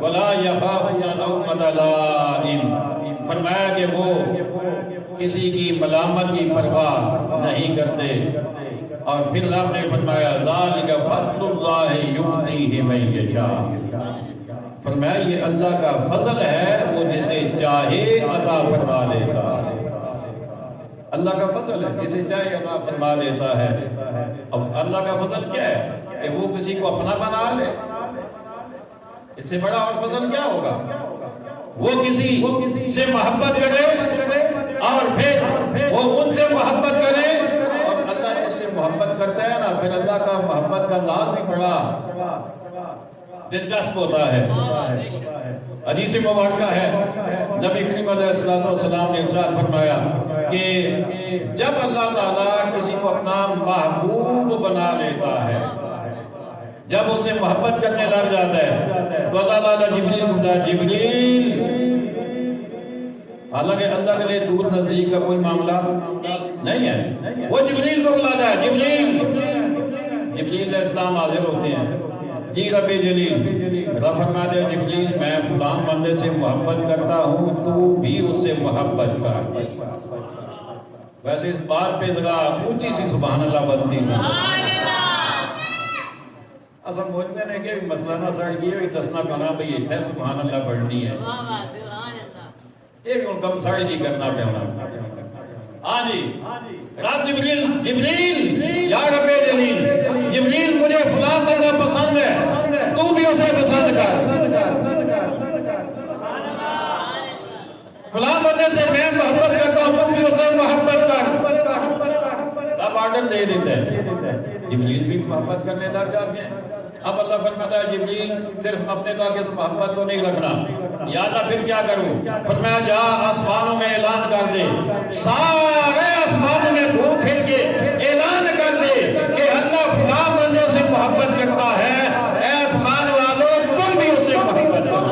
وَلَا يَخَافُونَ لَوْمَةَ لَائِمٍ، فرمایا کہ وہ کسی کی ملامت کی پرواہ نہیں کرتے. اور پھر آپ نے فرمایا ذَلِكَ فَضْلُ اللَّهِ يُؤْتِيهِ مَن يَشَاءُ، فرمایا یہ اللہ کا فضل ہے، وہ جسے چاہے عطا فرما دیتا ہے. اللہ کا فضل ہے، جسے چاہے عطا فرما دیتا ہے. اب اللہ کا فضل کیا ہے کہ وہ کسی کو اپنا بنا لے، اس سے بڑا اور فضل کیا ہوگا؟ وہ کسی سے محبت کرے اور پھر وہ ان سے محبت کرے، اور اللہ جس سے محبت کرتا ہے نا، پھر اللہ کا محبت کا انداز بھی بڑا دلچسپ ہوتا ہے. حدیث مبارکہ ہے، نبی کریم علیہ السلام نے ارشاد فرمایا کہ جب اللہ تعالیٰ کسی کو اپنا محبوب بنا لیتا ہے، جب اس سے محبت کرنے لگ جاتا ہے، تو اللہ تعالیٰ جبریل کو بلاتا ہے، جبریل. حالانکہ اللہ کے لیے دور نزدیک کا کوئی معاملہ نہیں ہے، وہ جبریل کو بلاتا ہے، جبریل. جبریل علیہ السلام حاضر ہوتے ہیں. جی رب جلیل، رب فرماتے ہیں جبریل میں فلاں بندے سے محبت کرتا ہوں، تو بھی اس سے محبت کر. ویسے اس بات پہ ذرا اونچی سی سبحان اللہ بنتی تھی. اصل موجودہ نے کہ مسئلہ نہ سڑ گئی ہوئی دسنا پنا بھی اتھے سبحان اللہ پڑھنی ہے، ایک کم سڑ نہیں کرنا پہ ہونا. ہاں جی رب جبریل یا رب جلیل، جبریل مجھے فلاں بندہ پسند ہے، تو بھی اسے پسند کر. فلاں بندے سے میں محبت کرتا ہوں، تو بھی اسے محبت کر. رب آرڈر دے دیتے ہیں، جبریل بھی محبت کرنے لگ جاتے ہیں. اب اللہ فرماتا ہے جبریل صرف اپنے تک اس محبت کو نہیں رکھنا، یا اللہ پھر کیا کروں؟ فرمایا جا آسمانوں میں اعلان کر دے، سارے آسمانوں میں گھوم پھر کے اعلان کر دے کہ اللہ فلاں بندے سے محبت کرتا ہے، اے آسمان والوں تم بھی اسے محبت کرو،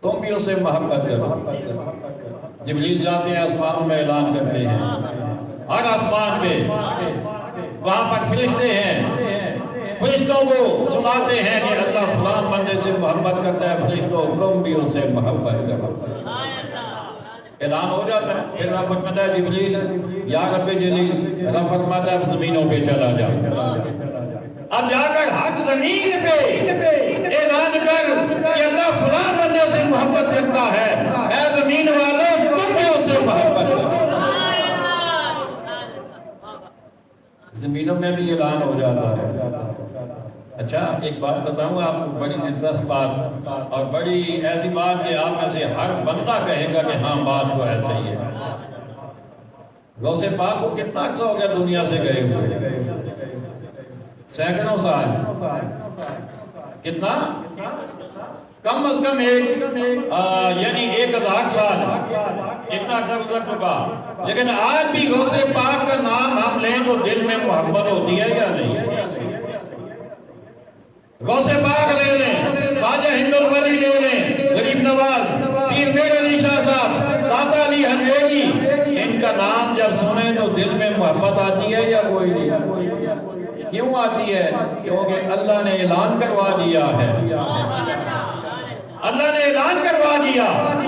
تم بھی اسے محبت کرو. جبریل جاتے ہیں آسمانوں میں اعلان کرتے ہیں، ہر آسمان پہ وہاں پر فرشتے ہیں، فرشتوں کو سناتے ہیں کہ اللہ فلان بندے سے محبت کرتا ہے، فرشتوں تم بھی اسے محبت کرو. اعلان ہو جاتا ہے. پھر رب فرماتا ہے جبریل یا رب جلیل، رب فرماتا ہے اب زمینوں پہ چلا جا. اب جا کر ہر زمین پہ اعلان کر کہ اللہ فلان بندے سے محبت کرتا ہے، اے زمین والوں تم بھی اسے محبت کرو. زمینوں میں بھی اعلان ہو جاتا ہے. اچھا ایک بات بتاؤں آپ کو، بڑی دلچسپ بات، اور بڑی ایسی بات کہ آپ میں سے ہر بندہ کہے گا کہ ہاں بات تو ایسا ہی ہے. غوث پاک کو کتنا عرصہ ہو گیا دنیا سے گئے ہوئے؟ سینکڑوں سال. کتنا؟ کم از کم یعنی 1000 سال، اتنا عرصہ گزر چکا. لیکن آج بھی غوث پاک کا نام ہم لیں تو دل میں محبت ہوتی ہے یا نہیں؟ غوث پاک لے لیں، خواجہ ہند الولی لے لیں، غریب نواز، پیر میر علی شاہ صاحب، داتا علی ہنویری، ان کا نام جب سنیں تو دل میں محبت آتی ہے یا کوئی نہیں؟ کیوں آتی ہے؟ کیونکہ اللہ نے اعلان کروا دیا ہے. اللہ نے اعلان کروا دیا.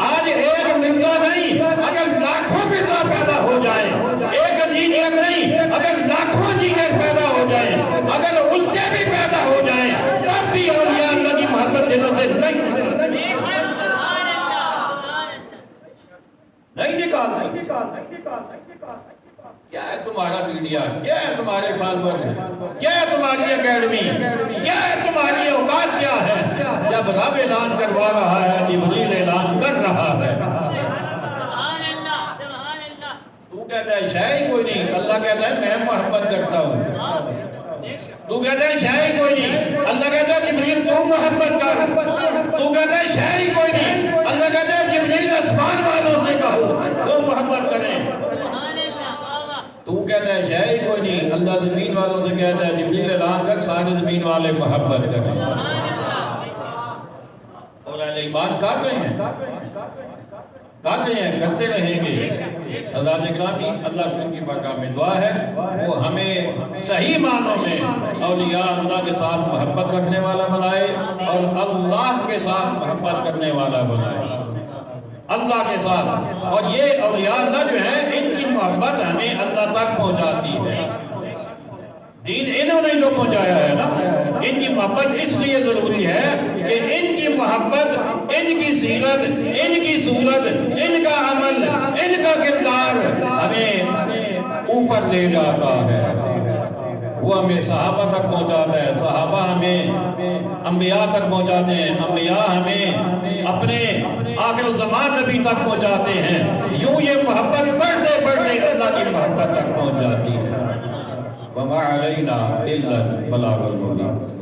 آج ایک مرزا نہیں، اگر لاکھوں مرزا پیدا ہو جائیں، ایک انجینئر نہیں، اگر لاکھوں انجینئر پیدا ہو جائیں، اگر الٹے بھی پیدا ہو جائیں، تب بھی اولیاء اللہ کی محبت دلوں سے نہیں نکال سکتے. کیا ہے تمہارا میڈیا، کیا ہے تمہارے فالوورز، کیا ہے تمہاری اکیڈمی، کیا ہے تمہاری اوقات، کیا ہے جب رب اعلان کروا رہا ہے، جبریل اعلان کر رہا ہے. تو کہتا ہے شے ہی کوئی نہیں، اللہ کہتا ہے میں محبت کرتا ہوں. تو کہتا ہے شے ہی کوئی نہیں، اللہ کہتا ہے جبریل تو محبت کر. تو کہتا ہے شے ہی کوئی نہیں، اللہ کہتا ہے جبریل آسمان والوں سے کہو وہ محبت کریں. تو کہتا ہے شے ہی کوئی نہیں، اللہ زمین والوں سے کہتا ہے جبریل اعلان کر سارے زمین والے محبت کریں. اور اہل ایمان کر رہے ہیں، کر رہے ہیں، کرتے رہیں گے۔ حضرات اکرامی، اللہ کی ان کی بارگاہ میں دعا ہے وہ ہمیں صحیح معنوں میں اولیاء اللہ کے ساتھ محبت رکھنے والا بنائے اور اللہ کے ساتھ محبت کرنے والا بنائے، اللہ کے ساتھ۔ اور یہ اولیاء اللہ جو ہیں ان کی محبت ہمیں اللہ تک پہنچاتی ہے۔ دین انہوں نے جو پہنچایا ہے نا، ان کی محبت اس لیے ضروری ہے کہ ان کی محبت، ان کی سیرت، ان کی صورت، ان کا عمل، ان کا کردار ہمیں اوپر لے جاتا ہے، وہ ہمیں صحابہ تک پہنچاتا ہے، صحابہ ہمیں انبیاء تک پہنچاتے ہیں، انبیاء ہمیں اپنے آخر الزمان نبی تک پہنچاتے ہیں۔ یوں یہ محبت بڑھتے بڑھتے اللہ کی محبت تک پہنچ جاتی ہے۔ وَمَا عَلَيْنَا إِلَّا الْبَلَاغُ الْمُبِينُ۔